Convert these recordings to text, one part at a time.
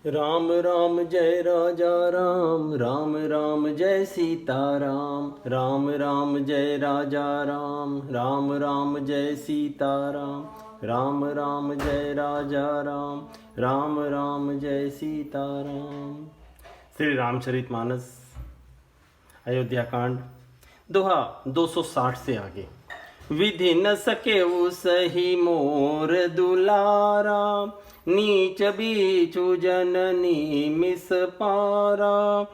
राम राम जय राजा राम, राम राम जय सीता राम, राम राम जय राजा राम, राम राम जय सीता राम, राम राम जय राजा राम, राम राम जय सीता राम। श्री रामचरितमानस अयोध्या कांड दोहा 260 से आगे। विधि न सके सही मोर दुलारा, नीच बीचु जननी मिस पारा।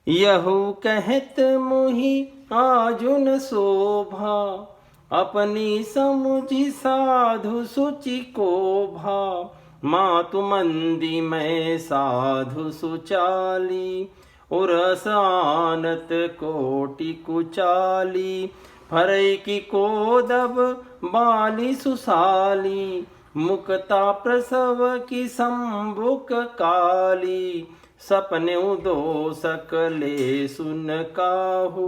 यहु कहत मुहि आजुन शोभा, अपनी समुझी साधु सुचि को भा। मातु मंदी मैं साधु सुचाली, उरस आनत कोटि कुचाली। फरई की कोदब बाली सुसाली, मुक्ता प्रसव की संबुक काली। सपने दो सकले सुन काहू,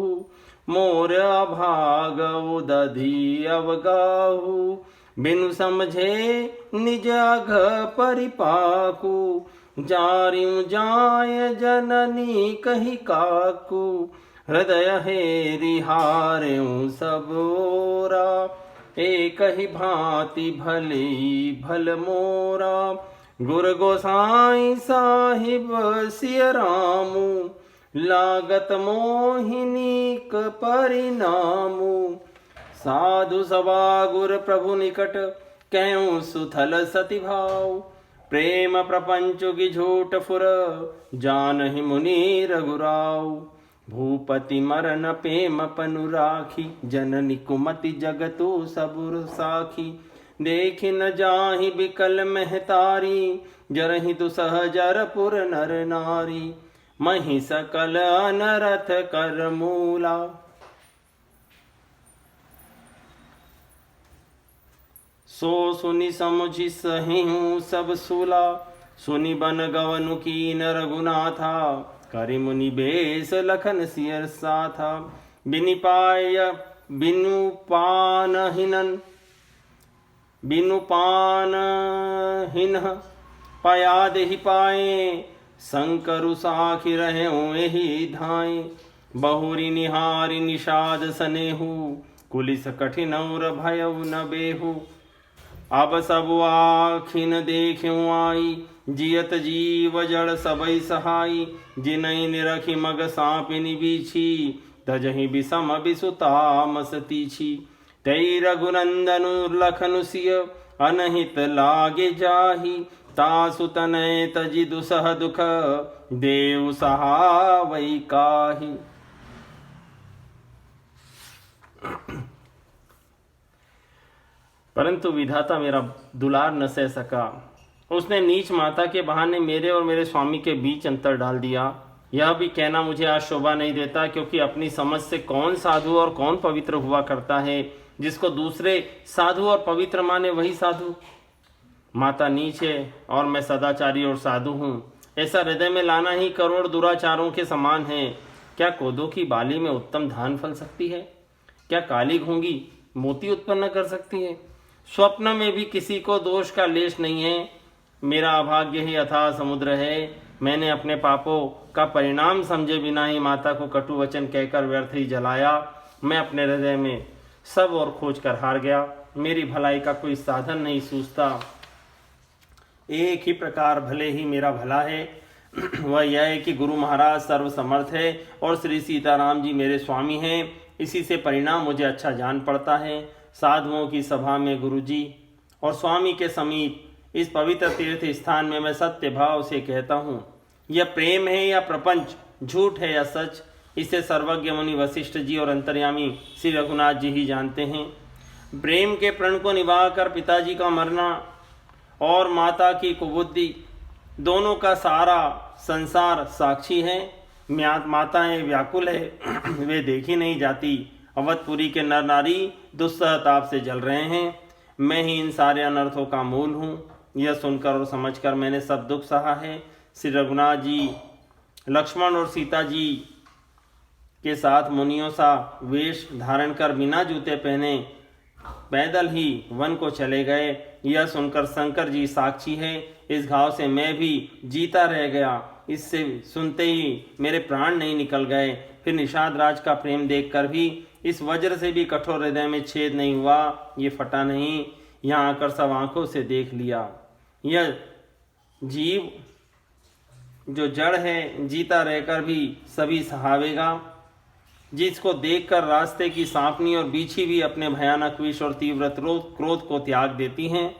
मोर अभाग उदधि अवगाहू। बिनु समझे निज अघ परिपाकू, जारियु जाय जननी कही काकू। हृदय हेरि हार्यों सब ओरा, एक ही भांति भली भल मोरा। गुर गोसाई साहिब सिय रामू, लागत मोहिनीक परिणामू। साधु सभा गुर प्रभु निकट, कहूँ सुथल सति भाव। प्रेम प्रपंच की झूठ फुर, जानहि मुनि रघुराव। भूपति मरन प्रेम पनु राखी, जननी कुमति जगतु सबुर साखी। देखि न जाहि बिकल महतारी, जरहि दुसह जरपुर नर नारी। महि सकल अनरथ कर मूला, सो सुनि समुझि सहिहूँ सब सूला। सुनि बन गवनु कीन रघुनाथा, करि मुनि बेस लखन सियर साथा। बिनु पान हिन पाया देहि पाए, शंकरु साखी रहें एहि धाए। बहुरी निहारी निषाद सनेहु, कुलिस कठिन और भयउ न बेहु। अब सब आखिन देखूं आई, जियत जीव जड़ सबई सहाई। जिनहि निरखी मग सापिनि बीछी, तजहि विषम बिसुतामस तीछी। तै रघुनंदनु लखनु सिय, अनहित लागे जाहि। तासु तनय तजि दुसह दुख, देव सहावै काहि। परंतु विधाता मेरा दुलार न सह सका। उसने नीच माता के बहाने मेरे और मेरे स्वामी के बीच अंतर डाल दिया। यह भी कहना मुझे आज शोभा नहीं देता, क्योंकि अपनी समझ से कौन साधु और कौन पवित्र हुआ करता है। जिसको दूसरे साधु और पवित्र माने वही साधु। माता नीच है और मैं सदाचारी और साधु हूँ, ऐसा हृदय में लाना ही करोड़ दुराचारों के समान है। क्या कोदो की बाली में उत्तम धान फल सकती है? क्या काली घोंगी मोती उत्पन्न कर सकती है? स्वप्न में भी किसी को दोष का लेश नहीं है। मेरा अभाग्य ही अथाह समुद्र है। मैंने अपने पापों का परिणाम समझे बिना ही माता को कटु वचन कहकर व्यर्थ ही जलाया। मैं अपने हृदय में सब और खोज कर हार गया। मेरी भलाई का कोई साधन नहीं सूझता। एक ही प्रकार भले ही मेरा भला है, वह यह है कि गुरु महाराज सर्वसमर्थ है और श्री सीताराम जी मेरे स्वामी हैं। इसी से परिणाम मुझे अच्छा जान पड़ता है। साधुओं की सभा में गुरुजी और स्वामी के समीप इस पवित्र तीर्थ स्थान में मैं सत्य भाव से कहता हूँ, यह प्रेम है या प्रपंच, झूठ है या सच, इसे सर्वज्ञ मुनि वशिष्ठ जी और अंतर्यामी श्री रघुनाथ जी ही जानते हैं। प्रेम के प्रण को निभा कर पिताजी का मरना और माता की कुबुद्धि, दोनों का सारा संसार साक्षी है। माताएं व्याकुल है, वे देखी नहीं जाती। अवधपुरी के नर नारी दुस्सह ताप से जल रहे हैं। मैं ही इन सारे अनर्थों का मूल हूँ। यह सुनकर और समझकर मैंने सब दुख सहा है। श्री रघुनाथ जी लक्ष्मण और सीता जी के साथ मुनियों सा वेश धारण कर बिना जूते पहने पैदल ही वन को चले गए। यह सुनकर शंकर जी साक्षी है। इस घाव से मैं भी जीता रह गया। इससे सुनते ही मेरे प्राण नहीं निकल गए। फिर निषाद राज का प्रेम देखकर भी इस वज्र से भी कठोर हृदय में छेद नहीं हुआ, ये फटा नहीं। यहाँ आकर सब आंखों से देख लिया। यह जीव जो जड़ है जीता रहकर भी सभी सहावेगा। जिसको देखकर रास्ते की सांपनी और बीछी भी अपने भयानक विष और तीव्र क्रोध को त्याग देती हैं,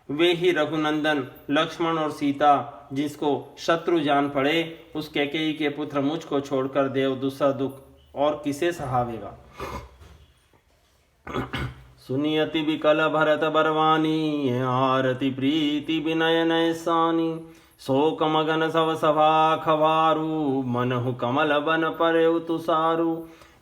वे ही रघुनंदन लक्ष्मण और सीता जिसको शत्रु जान पड़े, उस कैकेयी के पुत्र मुझ को छोड़कर देव दूसरा दुख और किसे सहावेगा। सुनियति विकल भरत बरवानी, आरती प्रीति विनय नयसानी। शोक मगन सव सभा खवारू, मनहु कमल बन परेउ तुषारू।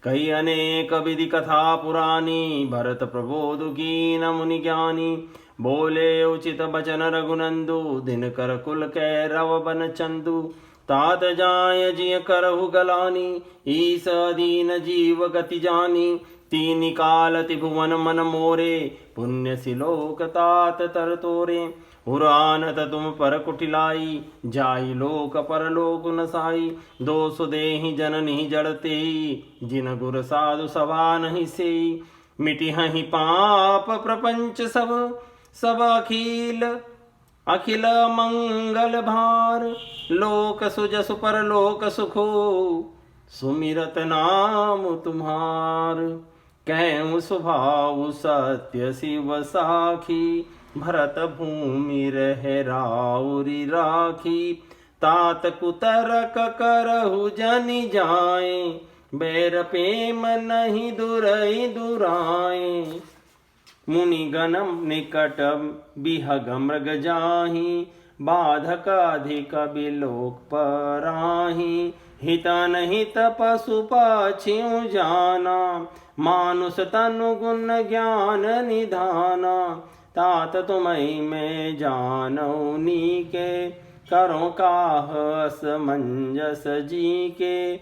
कई अनेक विधि कथा पुरानी, भरत प्रबोध कीन मुनि ज्ञानी। बोले उचित बचन रघुनंदु, दिनकर कुल कैरव बन चंदु। तात जाय जिय करहु गलानी, ईस अधीन जीव गति जानी। तीन काल त्रिभुवन मन मोरे, पुण्य सिलोक तात तर तोरे। उरानत तुम पर कुटिलाई, जाई लोक परलोक नसाई। दोष देहि जननी जड़ते, जिन गुर साधु सभा नहीं से। मिटी हहि पाप प्रपंच सब, सब अखिल अखिल मंगल भार। लोक सुजसु परलोक सुखो, सुमिरत नाम तुम्हार। कहूँ स्वभाव सत्य शिव साखी, भरत भूमि रह राउरी राखी। तात कुतरक करहु जनि जाए, बैर प्रेम नहीं दुरई दुराए। मुनि गणम निकट बिहग मृग जाहि, बाधक अधिक बिलोक पराहि। हितन हित पशु पक्षियों जाना, मानुष तनु गुण ज्ञान निधाना। तात तुम्हें मैं जानौ नीके, करो काह असमंजस जी के।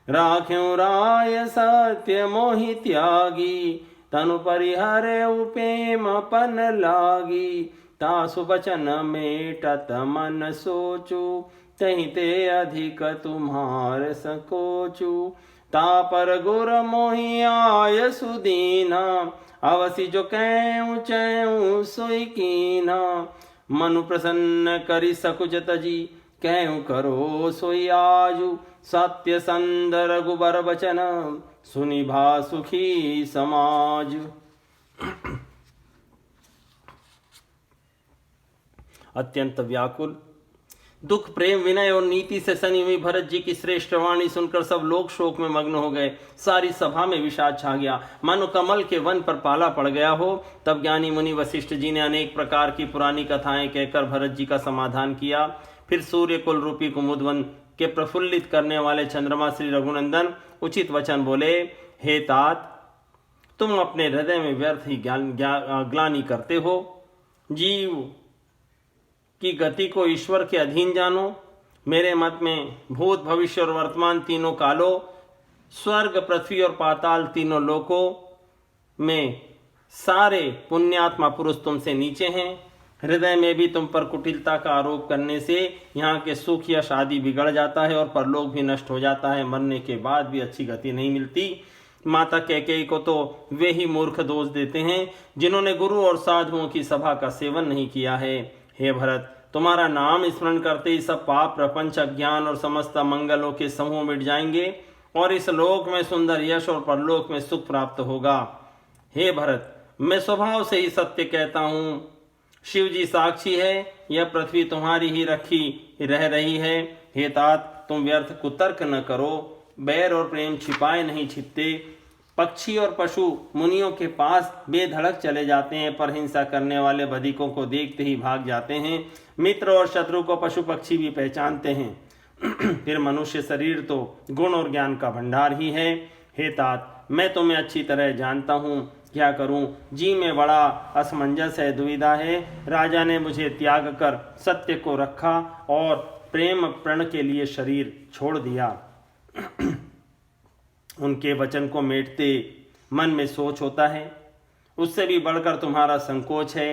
राख्यों राय सत्य मोहि त्यागी, तनु परिहरे उपेम पन लागी। तासु बचन मेटत मन सोचू, तहिते अधिक तुम्हार संकोचू। तापर गुर मोहि आय सुदीना, अवसि जो कहूँ चहूँ सोई कीना। मनु प्रसन्न करि सकुच तजी, कहूँ करो सोई आजू। सत्य संद रघुबर बचन, सुनि भा सुखी समाज। अत्यंत व्याकुल, दुख प्रेम विनय और नीति से सनी हुई भरत जी की श्रेष्ठ वाणी सुनकर सब लोग शोक में मग्न हो गए। सारी सभा में विषाद छा गया, मानो कमल के वन पर पाला पड़ गया हो। तब ज्ञानी मुनि वशिष्ठ जी ने अनेक प्रकार की पुरानी कथाएं कहकर भरत जी का समाधान किया। फिर सूर्य कुल रूपी कुमुदवन के प्रफुल्लित करने वाले चंद्रमा श्री रघुनंदन उचित वचन बोले, हे तात, तुम अपने हृदय में व्यर्थ ही ग्लानि करते हो। जीव की गति को ईश्वर के अधीन जानो। मेरे मत में भूत भविष्य और वर्तमान तीनों कालों, स्वर्ग पृथ्वी और पाताल तीनों लोकों में सारे पुण्यात्मा पुरुष तुमसे नीचे हैं। हृदय में भी तुम पर कुटिलता का आरोप करने से यहाँ के सुख या शादी बिगड़ जाता है और परलोक भी नष्ट हो जाता है। मरने के बाद भी अच्छी गति नहीं मिलती। माता कैकेयी को तो वे ही मूर्ख दोष देते हैं जिन्होंने गुरु और साधुओं की सभा का सेवन नहीं किया है। हे भरत, तुम्हारा नाम स्मरण करते ही सब पाप प्रपंच अज्ञान और समस्त मंगलों के समूह मिट जाएंगे और इस लोक में सुंदर यश और परलोक में सुख प्राप्त होगा। हे भरत, मैं स्वभाव से ही सत्य कहता हूँ। शिव जी साक्षी है, यह पृथ्वी तुम्हारी ही रखी रह रही है। हे तात, तुम व्यर्थ कुतर्क न करो। बैर और प्रेम छिपाए नहीं छिपते। पक्षी और पशु मुनियों के पास बेधड़क चले जाते हैं, पर हिंसा करने वाले बधिकों को देखते ही भाग जाते हैं। मित्र और शत्रु को पशु पक्षी भी पहचानते हैं। फिर मनुष्य शरीर तो गुण और ज्ञान का भंडार ही है। हे तात, मैं तुम्हें अच्छी तरह जानता हूँ, क्या करूँ? जी में बड़ा असमंजस है, दुविधा है। राजा ने मुझे त्याग कर सत्य को रखा और प्रेम प्रण के लिए शरीर छोड़ दिया। उनके वचन को मेटते मन में सोच होता है, उससे भी बढ़कर तुम्हारा संकोच है।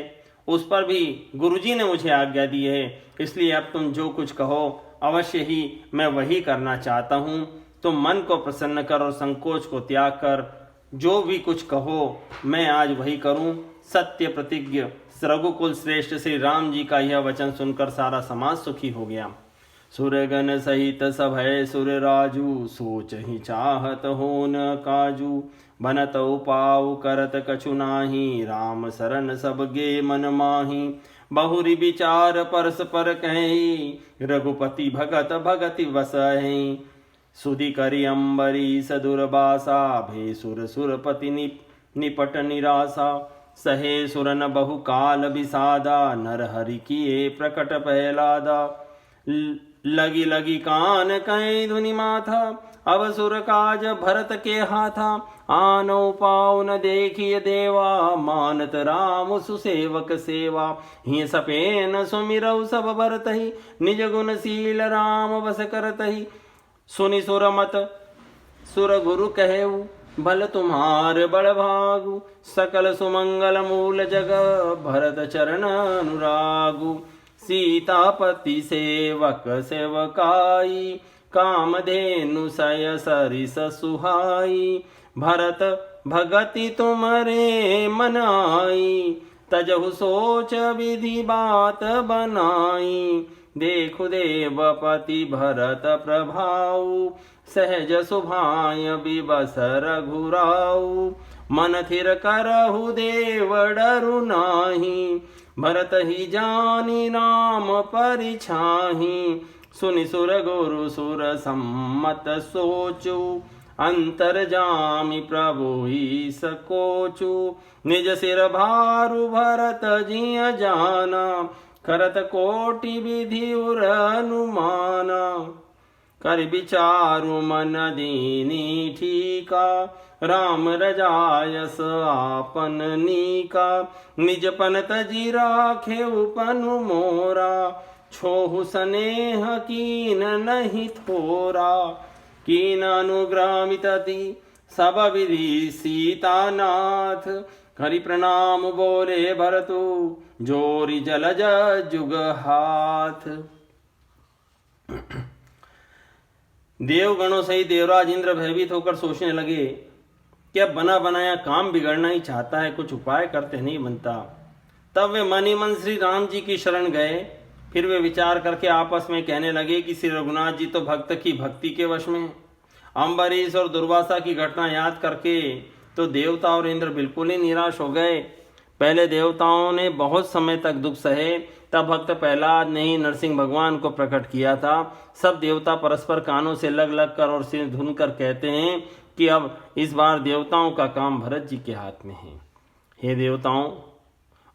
उस पर भी गुरुजी ने मुझे आज्ञा दी है, इसलिए अब तुम जो कुछ कहो अवश्य ही मैं वही करना चाहता हूँ। तुम मन को प्रसन्न कर और संकोच को त्याग कर जो भी कुछ कहो मैं आज वही करूं। सत्य प्रतिज्ञ रघुकुल श्रेष्ठ श्री राम जी का यह वचन सुनकर सारा समाज सुखी हो गया। सुरगन सहित सभय सुर राजू, सोच ही चाहत हो न काजू। बनत उपाऊ करत कछु नाही, राम शरण सब गे मन माही। बहुरी विचार परस्पर कहीं, रघुपति भगत भगति बसहि। सुधि करि अम्बरीश दुर्बासा, भे सुर सुरपति निपट निराशा। सहे सुरन बहु काल विषादा, नर हरि किए प्रकट पहलादा। लगी लगी कान कहीं धुनि माथा, अब सुर काज भरत के हाथा। आनो पाऊ न देखिए देवा, मानत राम सुसेवक सेवा। ही सपेन सुमिरऊ सब भरतहि, निज गुणशील राम बस करतहि। सुनि सुर मत सुर गुरु कहेऊ, भल तुम्हार बड़ भागु। सकल सुमंगल मूल जग, भरत चरण अनुरागु। सीतापति सेवक सेवकाई, कामधेनु सय सरिस सुहाई। भरत भगति तुमरे मन आई, तजहु सोच विधि बात बनाई। देखु देवपति भरत प्रभाऊ, सहज सुभाय विवस रघुराऊ। मन थिर करहु देव डरु नाही, भरत ही जानी नाम परिछाही। सुनि सुर गुरु सुर सम्मत सोचु, अंतर्जामी प्रभु ही सकोचु। निज सिर भारु भरत जिय जाना, करत कोटि विधि उर अनुमाना। कर विचारु मन दीनी ठीका, राम रजायस आपन नीका। निज पन तजी राखे पनु मोरा, छोहु स्नेह कीन नहीं थोरा। कीन अनुग्रामितति सब विधि सीतानाथ, हरि प्रणाम बोले भरतु, जोरी जलज जुग हाथ। देवगणों सहित देवराज इंद्र भयभीत होकर सोचने लगे कि अब बना बनाया काम बिगड़ना ही चाहता है, कुछ उपाय करते नहीं बनता। तब वे मन ही मन श्री राम जी की शरण गए। फिर वे विचार करके आपस में कहने लगे कि श्री रघुनाथ जी तो भक्त की भक्ति के वश में। अम्बरीश और दुर्वासा की घटना याद करके तो देवता और इंद्र बिल्कुल ही निराश हो गए। पहले देवताओं ने बहुत समय तक दुख सहे, तब भक्त प्रहलाद ने ही नरसिंह भगवान को प्रकट किया था। सब देवता परस्पर कानों से लग लग कर और सिर धुन कर कहते हैं कि अब इस बार देवताओं का काम भरत जी के हाथ में है। हे देवताओं,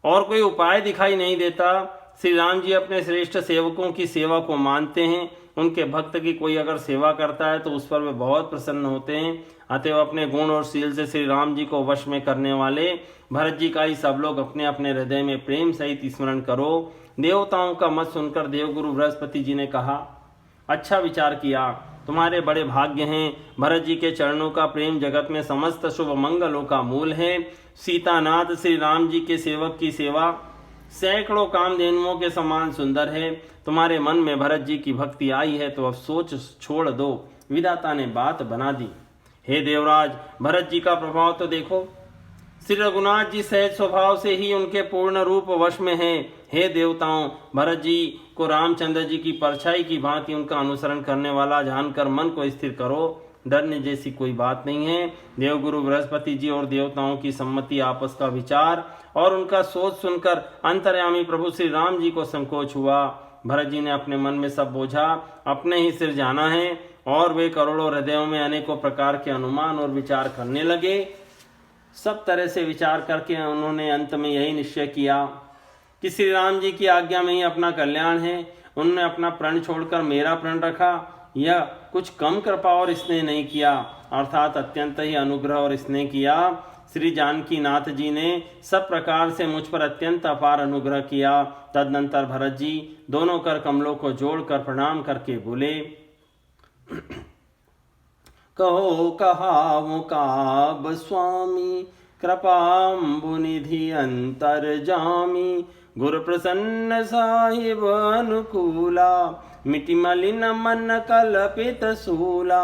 और कोई उपाय दिखाई नहीं देता। श्री राम जी अपने श्रेष्ठ सेवकों की सेवा को मानते हैं। उनके भक्त की कोई अगर सेवा करता है तो उस पर वे बहुत प्रसन्न होते हैं। अतएव अपने गुण और शील से श्री राम जी को वश में करने वाले भरत जी का ही सब लोग अपने अपने हृदय में प्रेम सहित स्मरण करो। देवताओं का मत सुनकर देवगुरु बृहस्पति जी ने कहा, अच्छा विचार किया, तुम्हारे बड़े भाग्य हैं। भरत जी के चरणों का प्रेम जगत में समस्त शुभ मंगलों का मूल है। सीतानाथ श्री राम जी के सेवक की सेवा सैकड़ों कामधेनुओं के समान सुंदर है। तुम्हारे मन में भरत जी की भक्ति आई है तो अब सोच छोड़ दो, विधाता ने बात बना दी। हे देवराज, भरत जी का प्रभाव तो देखो। श्री रघुनाथ जी सहज स्वभाव से ही उनके पूर्ण रूप वश में हैं। हे देवताओं, भरत जी को रामचंद्र जी की परछाई की भांति उनका अनुसरण करने वाला जानकर मन को स्थिर करो। डरने जैसी कोई बात नहीं है। देवगुरु बृहस्पति जी और देवताओं की सम्मति, आपस का विचार और उनका सोच सुनकर अंतर्यामी प्रभु श्री राम जी को संकोच हुआ। भरत जी ने अपने मन में सब बोझा अपने ही सिर जाना है और वे करोड़ों हृदयों में अनेकों प्रकार के अनुमान और विचार करने लगे। सब तरह से विचार करके उन्होंने अंत में यही निश्चय किया कि श्री राम जी की आज्ञा में ही अपना कल्याण है। उन्होंने अपना प्रण छोड़कर मेरा प्रण रखा। यह कुछ कम कृपा और स्नेह नहीं किया, अर्थात अत्यंत ही अनुग्रह और स्नेह किया। श्री जानकी नाथ जी ने सब प्रकार से मुझ पर अत्यंत अपार अनुग्रह किया। तदनंतर भरत जी दोनों कर कमलों को जोड़कर प्रणाम करके बोले, कहो कहावो काब स्वामी, कृपाम्बुनिधि अंतर जामी। गुरु प्रसन्न साहिब अनुकूला, मिटि मलिन मन कल्पित सूला,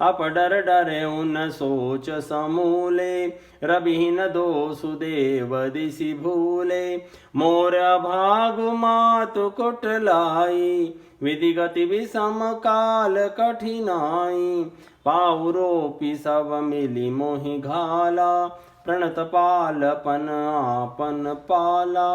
अप डर डरे उन सोच समूले, रविहीन दोषु देव दिशि भूले, मोर भागु मातु कुटलाई, विधि गति विषम काल कठिनाई, पाउरोपि सब मिली मोहि घाला, प्रणत पालपन आपन पाला,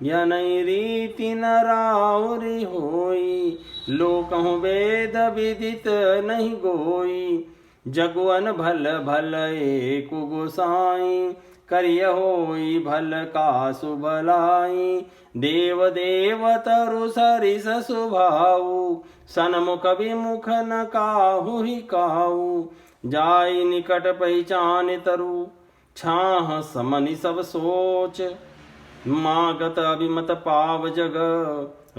यह नई रीति न राउरी होई, लोकहु वेद विदित नहीं गोई, जगुअन भल भल एक गोसाई, करिय होई भल कासु भलाई, देव देव तरु सरिस सुभाऊ, सनमुख विमुख न काहू ही काऊ, जाई निकट पहचान तरु, छाह समनि सब सोच, मागत अभिमत पाव जग,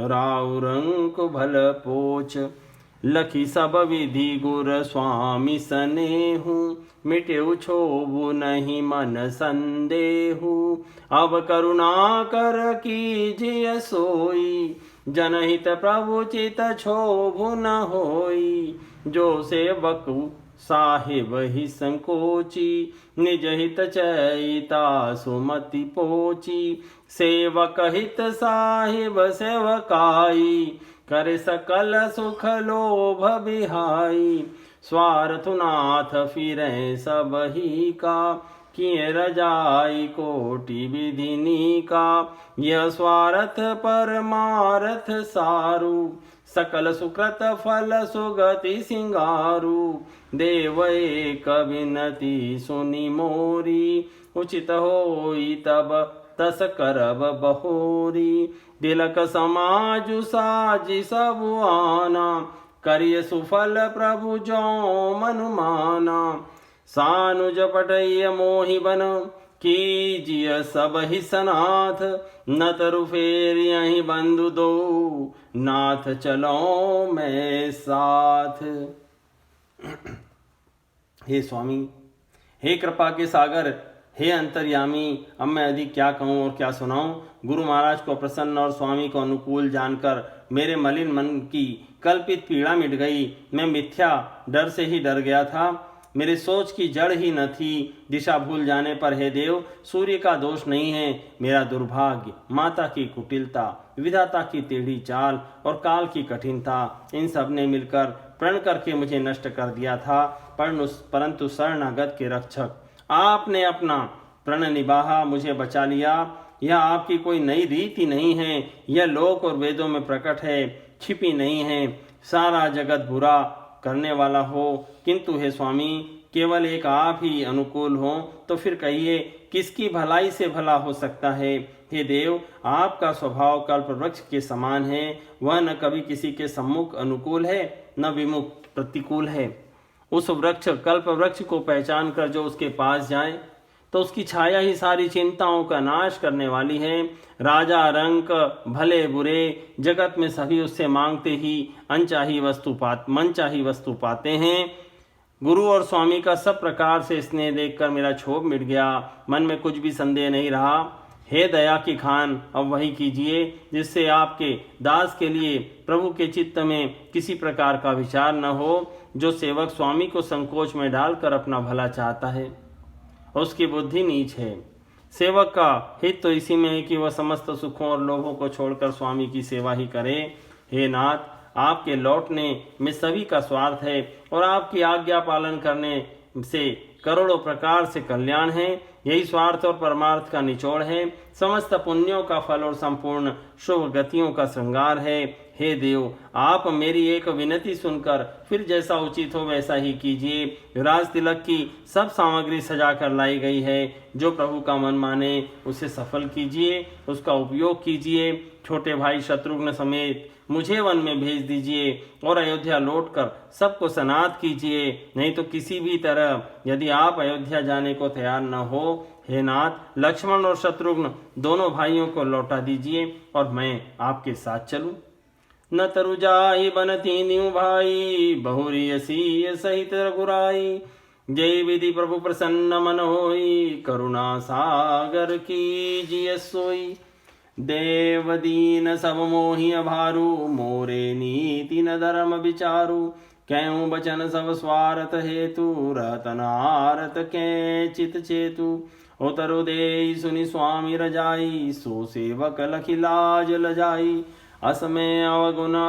राउ रंक भल पोच, लखी सब विधि गुर स्वामी सनेहु, मिटेउ छोबु नहीं मन संदेहु, अब करुणा कर कीजिए सोई, जनहित प्रभु चित क्षोभु न होई, जो सेवक साहिब ही संकोची, निज हित चैता सुमति पोची, सेवक हित साहिब सेवकाई, करे सकल सुख लोभ बिहाई, स्वार्थ नाथ फिरे सब ही का, किए रजाई कोटि विधिनी का, यह स्वार्थ परमार्थ सारू, सकल सुकृत फल सुगति सिंगारू, देव एक विनती सुनि मोरी, उचित होई तब तस करब बहोरी, तिलक समाजु साजी सब आना, करिय सुफल प्रभु जो मनुमाना, सानुज पटय मोहि बन, कीजिय सब ही सनाथ, न तरु फेर यही बंधु दो, नाथ चलो मैं साथ। हे स्वामी, हे कृपा के सागर, हे अंतर्यामी, अब मैं अधिक क्या कहूँ और क्या सुनाऊं। गुरु महाराज को प्रसन्न और स्वामी को अनुकूल जानकर मेरे मलिन मन की कल्पित पीड़ा मिट गई। मैं मिथ्या डर से ही डर गया था, मेरे सोच की जड़ ही न थी। दिशा भूल जाने पर हे देव, सूर्य का दोष नहीं है, मेरा दुर्भाग्य, माता की कुटिलता, विधाता की टेढ़ी चाल और काल की कठिनता, इन सब ने मिलकर प्रण करके मुझे नष्ट कर दिया था। परंतु शरणागत के रक्षक आपने अपना प्रण निभाा, मुझे बचा लिया। यह आपकी कोई नई रीति नहीं है, यह लोक और वेदों में प्रकट है, छिपी नहीं है। सारा जगत बुरा करने वाला हो, किंतु हे स्वामी, केवल एक आप ही अनुकूल हो, तो फिर कहिए किसकी भलाई से भला हो सकता है। हे देव, आपका स्वभाव कल्प वृक्ष के समान है, वह न कभी किसी के सम्मुख अनुकूल है न विमुख प्रतिकूल है। उस वृक्ष कल्प वृक्ष को पहचान कर जो उसके पास जाए तो उसकी छाया ही सारी चिंताओं का नाश करने वाली है। राजा रंक भले बुरे जगत में सभी उससे मांगते ही मनचाही वस्तु पाते हैं। गुरु और स्वामी का सब प्रकार से स्नेह देखकर मेरा क्षोभ मिट गया, मन में कुछ भी संदेह नहीं रहा। हे दया की खान, अब वही कीजिए जिससे आपके दास के लिए प्रभु के चित्त में किसी प्रकार का विचार न हो। जो सेवक स्वामी को संकोच में डालकर अपना भला चाहता है, उसकी बुद्धि नीच है। सेवक का हित तो इसी में है कि वह समस्त सुखों और लोभों को छोड़कर स्वामी की सेवा ही करे। हे नाथ, आपके लौटने में सभी का स्वार्थ है और आपकी आज्ञा पालन करने से करोड़ों प्रकार से कल्याण है। यही स्वार्थ और परमार्थ का निचोड़ है, समस्त पुण्यों का फल और संपूर्ण शुभ गतियों का श्रृंगार है। हे देव, आप मेरी एक विनती सुनकर फिर जैसा उचित हो वैसा ही कीजिए। राज तिलक की सब सामग्री सजा कर लाई गई है, जो प्रभु का मन माने उसे सफल कीजिए, उसका उपयोग कीजिए। छोटे भाई शत्रुघ्न समेत मुझे वन में भेज दीजिए और अयोध्या लौटकर सबको सनाथ कीजिए। नहीं तो किसी भी तरह यदि आप अयोध्या जाने को तैयार न हो, हे नाथ, लक्ष्मण और शत्रुघ्न दोनों भाइयों को लौटा दीजिए और मैं आपके साथ चलूं। न तरु जाहि बन तीन्यू भाई, बहुरी असीय सहित रघुराई। जय विधि प्रभु प्रसन्न मन होई, करुणा सागर कीजिए सोई। देव दीन सब मोहि अभारू, मोरे नीति न धर्म विचारू। कहूँ बचन सब स्वार्थ हेतु, रतनारत के चित चेतु। उतरु दे सुनि स्वामी रजाई, सो सेवक लखि लाज लजाई। असमय अवगुना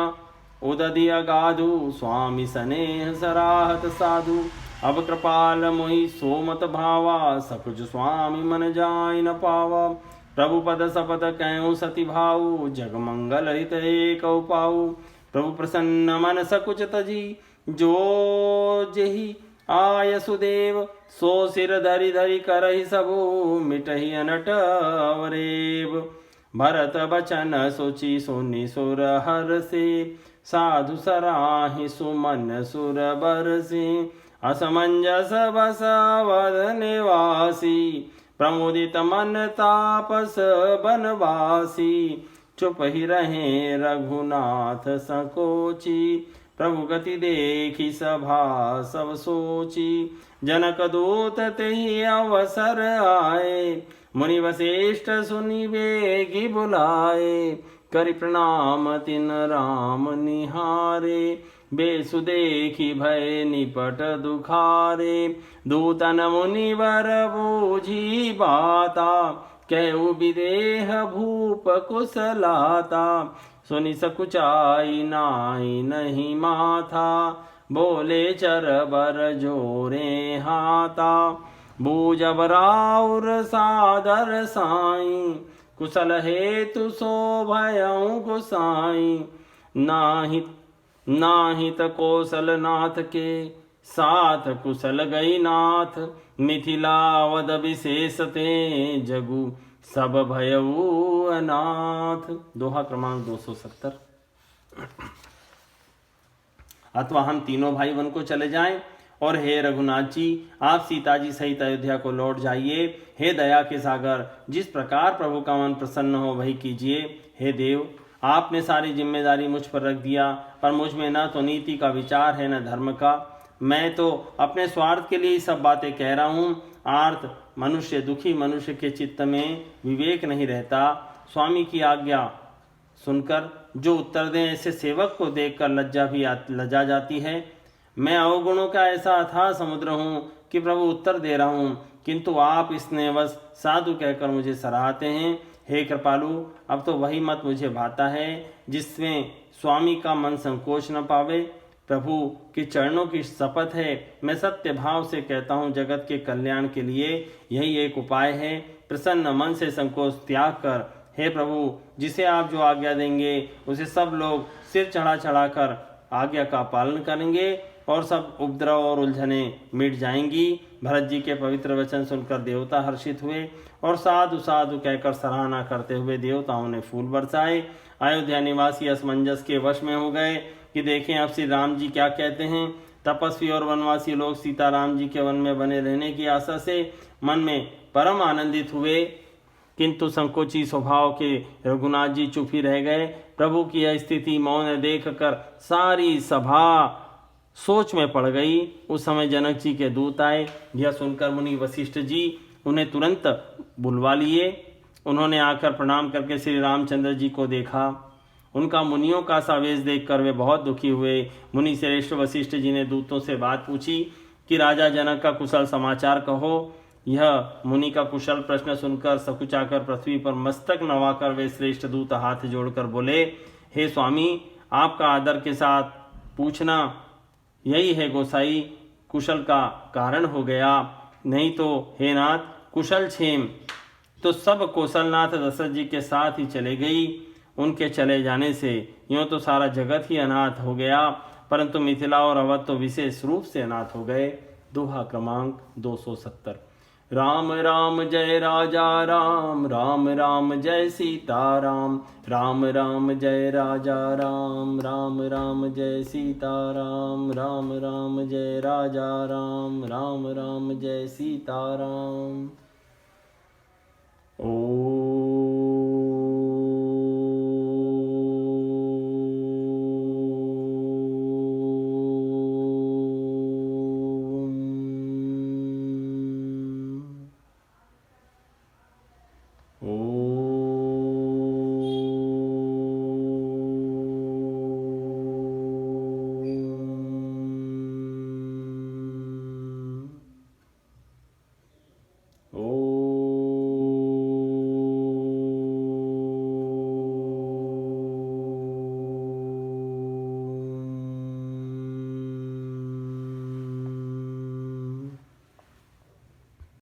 उदधि अगाधु, स्वामी स्नेह सराहत साधु। अब कृपाल मोहि सोमत भावा, सकुच स्वामी मन जाय न पावा। प्रभु पद सपत कहूँ सति भाऊ, जग मंगल हित एक पाऊ। प्रभु प्रसन्न मन सकुच तजी, जो जेहि आय सुदेव। सो सिर धरि धरि करहि सबु, मिटहि अनट अवरेव। भरत बचन सोची सोनि सुर हर से, साधु सराहि सुमन सुर बरसी। असमंजस बस अवध निवासी, प्रमोदित मन तापस बनवासी। चुप ही रहे रघुनाथ संकोची, प्रभु गति देखी सभा सब सोची। जनक दूत तेहि अवसर आए, मुनि वशिष्ठ सुनि बेगी बुलाए। करि प्रणाम तिन राम निहारे, बेसु देखी भय निपट दुखारे। दूतन मुनिवर बूझी बाता, कहु विदेह भूप कुशलाता। सुनि सकुचाई नाई नहीं माथा, बोले चरबर जोरे हाथा। बूझब राउर सादर साई, कुशल हेतु सो भयउ गोसाई। नाहित कौशल नाथ के, साथ कुशल गई नाथ। मिथिलावद विशेष ते, जगु सब भयऊ अनाथ। दोहा क्रमांक 270। अथवा हम तीनों भाई वन को चले जाएं, और हे रघुनाथ जी, आप सीता जी सहित अयोध्या को लौट जाइए। हे दया के सागर, जिस प्रकार प्रभु का मन प्रसन्न हो वही कीजिए। हे देव, आपने सारी जिम्मेदारी मुझ पर रख दिया, पर मुझ में न तो नीति का विचार है न धर्म का। मैं तो अपने स्वार्थ के लिए सब बातें कह रहा हूँ। आर्त मनुष्य, दुखी मनुष्य के चित्त में विवेक नहीं रहता। स्वामी की आज्ञा सुनकर जो उत्तर दें, ऐसे सेवक को देखकर लज्जा भी लज्जा जाती है। मैं अवगुणों का ऐसा अथाह समुद्र हूँ कि प्रभु उत्तर दे रहा हूँ, किंतु आप स्नेहवश साधु कहकर मुझे सराहते हैं। हे कृपालु, अब तो वही मत मुझे भाता है जिसमें स्वामी का मन संकोच न पावे। प्रभु के चरणों की शपथ है, मैं सत्य भाव से कहता हूँ, जगत के कल्याण के लिए यही एक उपाय है। प्रसन्न मन से संकोच त्याग कर, हे प्रभु, जिसे आप जो आज्ञा देंगे उसे सब लोग सिर चढ़ा चढ़ा कर आज्ञा का पालन करेंगे, और सब उपद्रव और उलझने मिट जाएंगी। भरत जी के पवित्र वचन सुनकर देवता हर्षित हुए, और साधु साधु कहकर सराहना करते हुए देवताओं ने फूल बरसाए। अयोध्या निवासी असमंजस के वश में हो गए कि देखें अब श्री राम जी क्या कहते हैं। तपस्वी और वनवासी लोग सीताराम जी के वन में बने रहने की आशा से मन में परम आनंदित हुए, किंतु संकोची स्वभाव के रघुनाथ जी चुप ही रह गए। प्रभु की यह स्थिति मौन देख कर सारी सभा सोच में पड़ गई। उस समय जनक जी के दूत आए। यह सुनकर मुनि वशिष्ठ जी उन्हें तुरंत बुलवा लिए। उन्होंने आकर प्रणाम करके श्री रामचंद्र जी को देखा। उनका मुनियों का सावेश देखकर वे बहुत दुखी हुए। मुनि श्रेष्ठ वशिष्ठ जी ने दूतों से बात पूछी कि राजा जनक का कुशल समाचार कहो। यह मुनि का कुशल प्रश्न सुनकर सकुचाकर पृथ्वी पर मस्तक नवाकर वे श्रेष्ठ दूत हाथ जोड़कर बोले, हे स्वामी, आपका आदर के साथ पूछना यही है गोसाई कुशल का कारण हो गया। नहीं तो हे नाथ, कुशल क्षेम तो सब कौशलनाथ दशरथ जी के साथ ही चले गई। उनके चले जाने से यूँ तो सारा जगत ही अनाथ हो गया, परंतु मिथिला और अवध तो विशेष रूप से अनाथ हो गए। दोहा क्रमांक 270। राम राम जय राजा राम, राम राम जय सीता राम, राम राम जय राजा राम, राम राम जय सीता राम, राम राम जय राजा राम, राम राम जय सीता राम। ओ